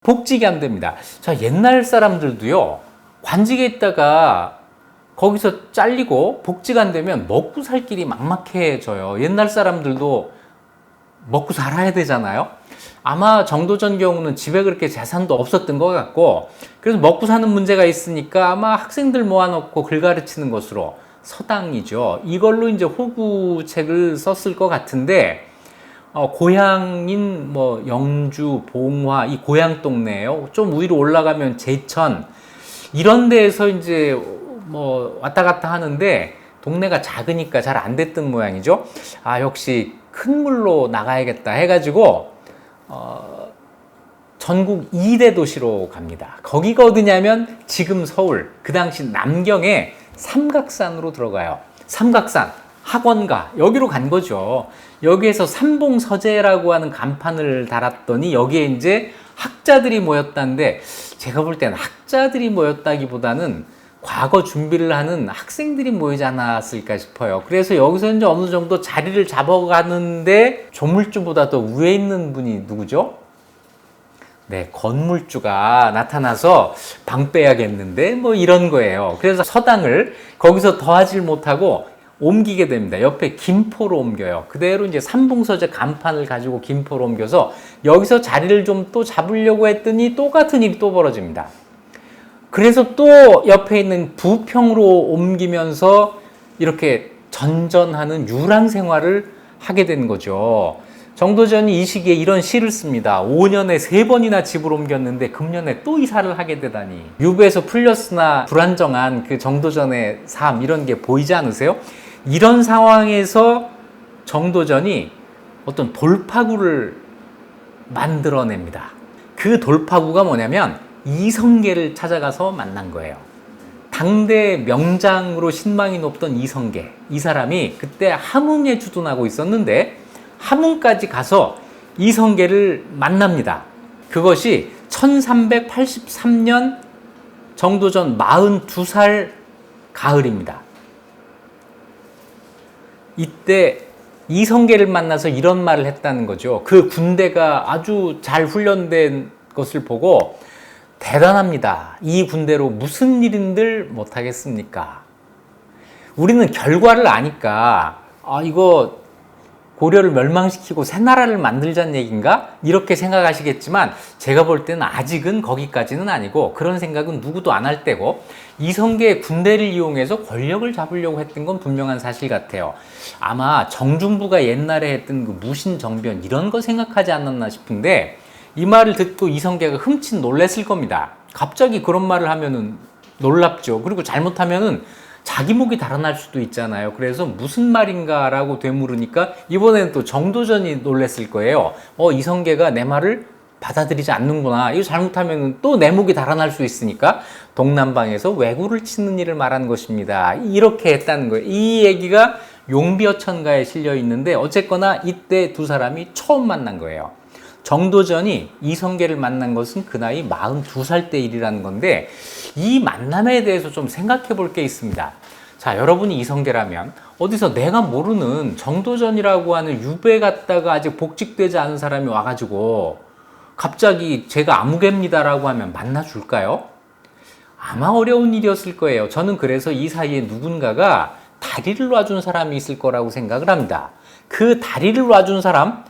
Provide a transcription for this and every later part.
복직이 안 됩니다. 자, 옛날 사람들도요, 관직에 있다가 거기서 잘리고 복직 안 되면 먹고 살 길이 막막해져요. 옛날 사람들도 먹고 살아야 되잖아요. 아마 정도전 경우는 집에 그렇게 재산도 없었던 것 같고, 그래서 먹고 사는 문제가 있으니까 아마 학생들 모아놓고 글 가르치는 것으로 서당이죠. 이걸로 이제 호구책을 썼을 것 같은데, 고향인 뭐 영주, 봉화, 이 고향 동네예요. 좀 위로 올라가면 제천, 이런 데에서 이제 뭐 왔다 갔다 하는데 동네가 작으니까 잘 안 됐던 모양이죠. 아, 역시 큰 물로 나가야겠다 해가지고 전국 2대 도시로 갑니다. 거기가 어디냐면 지금 서울, 그 당시 남경의 삼각산으로 들어가요. 삼각산, 학원가, 여기로 간 거죠. 여기에서 삼봉서재라고 하는 간판을 달았더니 여기에 이제 학자들이 모였다는데, 제가 볼 때는 학자들이 모였다기보다는 과거 준비를 하는 학생들이 모이지 않았을까 싶어요. 그래서 여기서 이제 어느 정도 자리를 잡아가는데 조물주보다 더 위에 있는 분이 누구죠? 네, 건물주가 나타나서 방 빼야겠는데 뭐 이런 거예요. 그래서 서당을 거기서 더하질 못하고 옮기게 됩니다. 옆에 김포로 옮겨요. 그대로 이제 삼봉서재 간판을 가지고 김포로 옮겨서 여기서 자리를 좀 또 잡으려고 했더니 똑같은 일이 또 벌어집니다. 그래서 또 옆에 있는 부평으로 옮기면서 이렇게 전전하는 유랑 생활을 하게 된 거죠. 정도전이 이 시기에 이런 시를 씁니다. 5년에 3번이나 집을 옮겼는데 금년에 또 이사를 하게 되다니. 유배에서 풀렸으나 불안정한 그 정도전의 삶, 이런 게 보이지 않으세요? 이런 상황에서 정도전이 어떤 돌파구를 만들어냅니다. 그 돌파구가 뭐냐면 이성계를 찾아가서 만난 거예요. 당대 명장으로 신망이 높던 이성계, 이 사람이 그때 함흥에 주둔하고 있었는데 함흥까지 가서 이성계를 만납니다. 그것이 1383년 정도전 42살 가을입니다. 이때 이성계를 만나서 이런 말을 했다는 거죠. 그 군대가 아주 잘 훈련된 것을 보고 대단합니다. 이 군대로 무슨 일인들 못하겠습니까? 우리는 결과를 아니까 이거 고려를 멸망시키고 새 나라를 만들자는 얘기인가? 이렇게 생각하시겠지만 제가 볼 때는 아직은 거기까지는 아니고, 그런 생각은 누구도 안 할 때고, 이성계의 군대를 이용해서 권력을 잡으려고 했던 건 분명한 사실 같아요. 아마 정중부가 옛날에 했던 그 무신정변 이런 거 생각하지 않았나 싶은데, 이 말을 듣고 이성계가 흠칫 놀랐을 겁니다. 갑자기 그런 말을 하면은 놀랍죠. 그리고 잘못하면은 자기 목이 달아날 수도 있잖아요. 그래서 무슨 말인가 라고 되물으니까 이번에는 또 정도전이 놀랐을 거예요. 이성계가 내 말을 받아들이지 않는구나. 이거 잘못하면 또 내 목이 달아날 수 있으니까 동남방에서 왜구를 치는 일을 말한 것입니다. 이렇게 했다는 거예요. 이 얘기가 용비어천가에 실려 있는데, 어쨌거나 이때 두 사람이 처음 만난 거예요. 정도전이 이성계를 만난 것은 그 나이 42살 때 일이라는 건데, 이 만남에 대해서 좀 생각해 볼 게 있습니다. 자, 여러분이 이성계라면 어디서 내가 모르는 정도전이라고 하는 유배 갔다가 아직 복직되지 않은 사람이 와가지고 갑자기 제가 아무개입니다라고 하면 만나줄까요? 아마 어려운 일이었을 거예요. 저는 그래서 이 사이에 누군가가 다리를 놔준 사람이 있을 거라고 생각을 합니다. 그 다리를 놔준 사람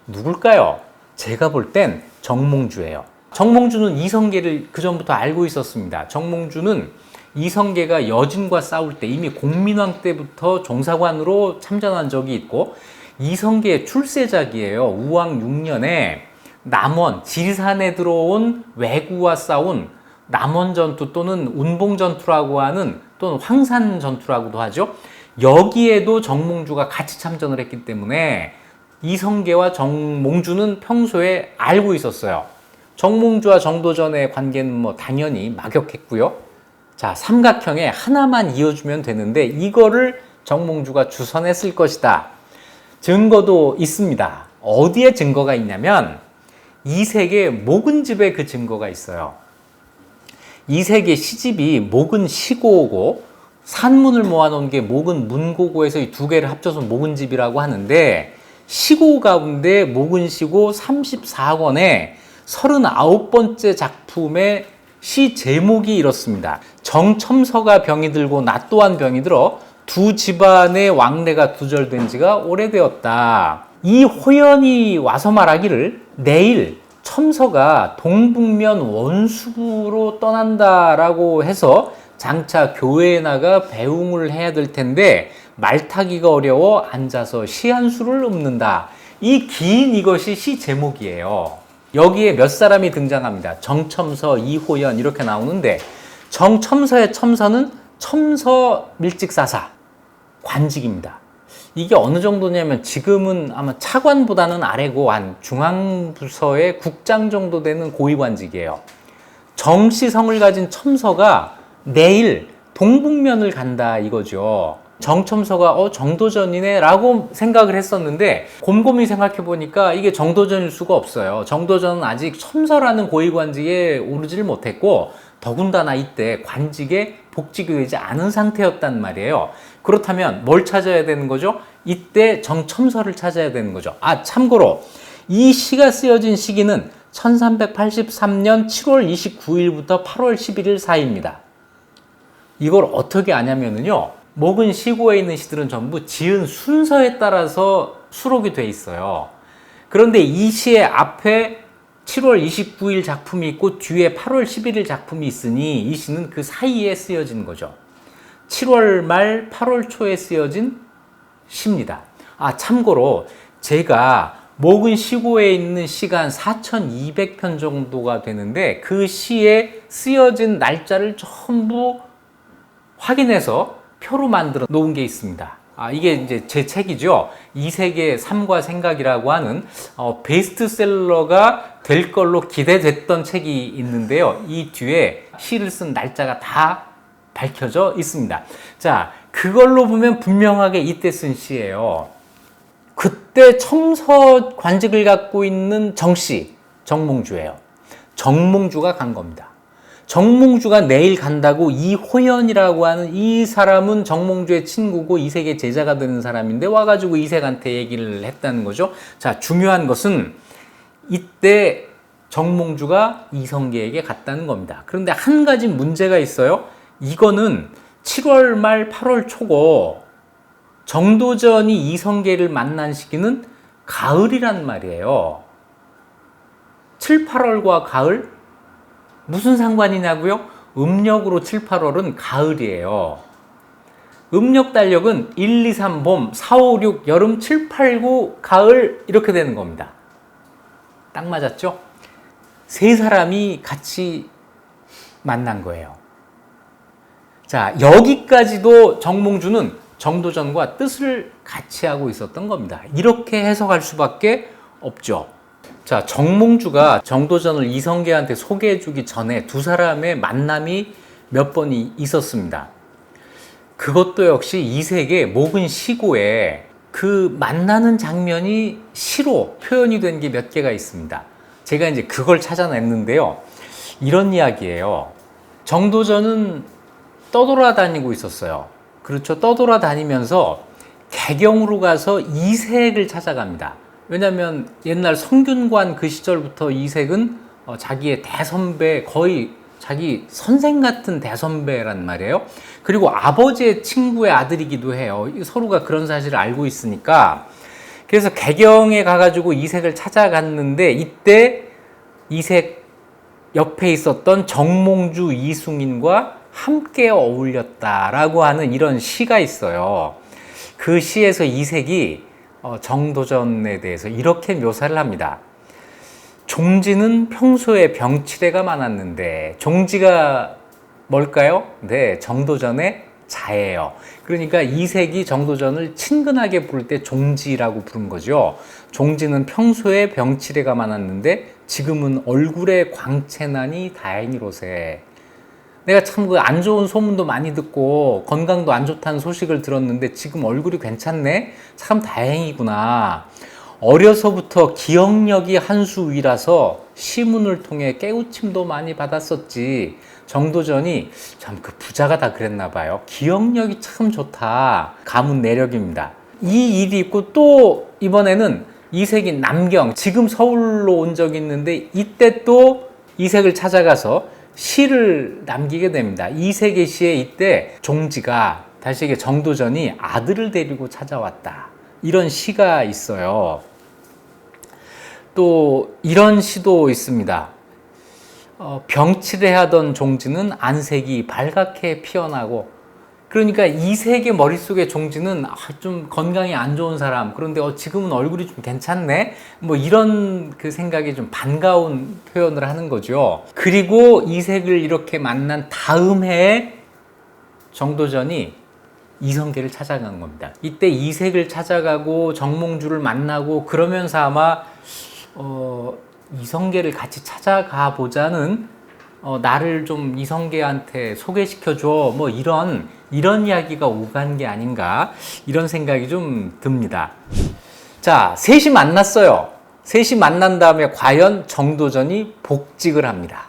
누굴까요? 제가 볼 땐 정몽주예요. 정몽주는 이성계를 그전부터 알고 있었습니다. 정몽주는 이성계가 여진과 싸울 때 이미 공민왕 때부터 종사관으로 참전한 적이 있고, 이성계의 출세작이에요. 우왕 6년에 남원, 지리산에 들어온 왜구와 싸운 남원전투 또는 운봉전투라고 하는, 또는 황산전투라고도 하죠. 여기에도 정몽주가 같이 참전을 했기 때문에 이성계와 정몽주는 평소에 알고 있었어요. 정몽주와 정도전의 관계는 뭐 당연히 막역했고요. 자, 삼각형에 하나만 이어주면 되는데 이거를 정몽주가 주선했을 것이다. 증거도 있습니다. 어디에 증거가 있냐면 이색의 목은집에 그 증거가 있어요. 이색의 시집이 목은 시고고 산문을 모아놓은 게 목은 문고고에서 이 두 개를 합쳐서 목은집이라고 하는데, 시고 가운데 목은시고 34권에 39번째 작품의 시 제목이 이렇습니다. 정첨서가 병이 들고 나 또한 병이 들어 두 집안의 왕래가 두절된 지가 오래되었다. 이 호연이 와서 말하기를 내일 첨서가 동북면 원수로 떠난다라고 해서 장차 교회에 나가 배웅을 해야 될 텐데 말타기가 어려워 앉아서 시 한 수를 읊는다. 이 긴 이것이 시 제목이에요. 여기에 몇 사람이 등장합니다. 정첨서, 이호연 이렇게 나오는데 정첨서의 첨서는 첨서 밀직사사 관직입니다. 이게 어느 정도냐면 지금은 아마 차관보다는 아래고 한 중앙부서의 국장 정도 되는 고위관직이에요. 정씨성을 가진 첨서가 내일 동북면을 간다 이거죠. 정첨서가 정도전이네 라고 생각을 했었는데 곰곰이 생각해 보니까 이게 정도전일 수가 없어요. 정도전은 아직 첨서라는 고위관직에 오르지를 못했고 더군다나 이때 관직에 복직이 되지 않은 상태였단 말이에요. 그렇다면 뭘 찾아야 되는 거죠? 이때 정첨서를 찾아야 되는 거죠. 참고로 이 시가 쓰여진 시기는 1383년 7월 29일부터 8월 11일 사이입니다. 이걸 어떻게 아냐면요. 목은 시고에 있는 시들은 전부 지은 순서에 따라서 수록이 돼 있어요. 그런데 이 시의 앞에 7월 29일 작품이 있고 뒤에 8월 11일 작품이 있으니 이 시는 그 사이에 쓰여진 거죠. 7월 말 8월 초에 쓰여진 시입니다. 참고로 제가 목은 시고에 있는 시가 한 4200편 정도가 되는데 그 시에 쓰여진 날짜를 전부 확인해서 표로 만들어 놓은 게 있습니다. 이게 이제 제 책이죠. 이세계 삶과 생각이라고 하는 베스트셀러가 될 걸로 기대됐던 책이 있는데요. 이 뒤에 시를 쓴 날짜가 다 밝혀져 있습니다. 자, 그걸로 보면 분명하게 이때 쓴 시예요. 그때 첨서 관직을 갖고 있는 정씨, 정몽주예요. 정몽주가 간 겁니다. 정몽주가 내일 간다고 이호연이라고 하는 이 사람은 정몽주의 친구고 이색의 제자가 되는 사람인데 와가지고 이색한테 얘기를 했다는 거죠. 자, 중요한 것은 이때 정몽주가 이성계에게 갔다는 겁니다. 그런데 한 가지 문제가 있어요. 이거는 7월 말 8월 초고 정도전이 이성계를 만난 시기는 가을이란 말이에요. 7, 8월과 가을? 무슨 상관이냐고요? 음력으로 7, 8월은 가을이에요. 음력 달력은 1, 2, 3 봄, 4, 5, 6 여름, 7, 8, 9 가을 이렇게 되는 겁니다. 딱 맞았죠? 세 사람이 같이 만난 거예요. 자, 여기까지도 정몽주는 정도전과 뜻을 같이 하고 있었던 겁니다. 이렇게 해석할 수밖에 없죠. 자, 정몽주가 정도전을 이성계한테 소개해주기 전에 두 사람의 만남이 몇 번 있었습니다. 그것도 역시 이색의 목은 시고에 그 만나는 장면이 시로 표현이 된 게 몇 개가 있습니다. 제가 이제 그걸 찾아냈는데요. 이런 이야기예요. 정도전은 떠돌아다니고 있었어요. 그렇죠. 떠돌아다니면서 개경으로 가서 이색을 찾아갑니다. 왜냐하면 옛날 성균관 그 시절부터 이색은 자기의 대선배, 거의 자기 선생 같은 대선배란 말이에요. 그리고 아버지의 친구의 아들이기도 해요. 서로가 그런 사실을 알고 있으니까. 그래서 개경에 가가지고 이색을 찾아갔는데 이때 이색 옆에 있었던 정몽주, 이숭인과 함께 어울렸다라고 하는 이런 시가 있어요. 그 시에서 이색이 정도전에 대해서 이렇게 묘사를 합니다. 종지는 평소에 병치레가 많았는데 종지가 뭘까요? 네, 정도전의 자예요. 그러니까 이색이 정도전을 친근하게 부를 때 종지라고 부른 거죠. 종지는 평소에 병치레가 많았는데 지금은 얼굴에 광채나니 다행이로세. 내가 참 그 안 좋은 소문도 많이 듣고 건강도 안 좋다는 소식을 들었는데 지금 얼굴이 괜찮네? 참 다행이구나. 어려서부터 기억력이 한 수 위라서 시문을 통해 깨우침도 많이 받았었지. 정도전이 참 그 부자가 다 그랬나 봐요. 기억력이 참 좋다. 가문 내력입니다. 이 일이 있고 또 이번에는 이색이 남경, 지금 서울로 온 적이 있는데 이때 또 이색을 찾아가서 시를 남기게 됩니다. 이색의 시에 이때 종지가 달색의 정도전이 아들을 데리고 찾아왔다. 이런 시가 있어요. 또 이런 시도 있습니다. 병치레하던 종지는 안색이 발갛게 피어나고, 그러니까 이색의 머릿속에 종지는 좀 건강이 안 좋은 사람, 그런데 지금은 얼굴이 좀 괜찮네, 뭐 이런 그 생각이 좀 반가운 표현을 하는 거죠. 그리고 이색을 이렇게 만난 다음 해에 정도전이 이성계를 찾아간 겁니다. 이때 이색을 찾아가고 정몽주를 만나고 그러면서 아마 이성계를 같이 찾아가 보자는, 나를 좀 이성계한테 소개시켜줘, 뭐 이런 이야기가 오간 게 아닌가, 이런 생각이 좀 듭니다. 자, 셋이 만났어요. 셋이 만난 다음에 과연 정도전이 복직을 합니다.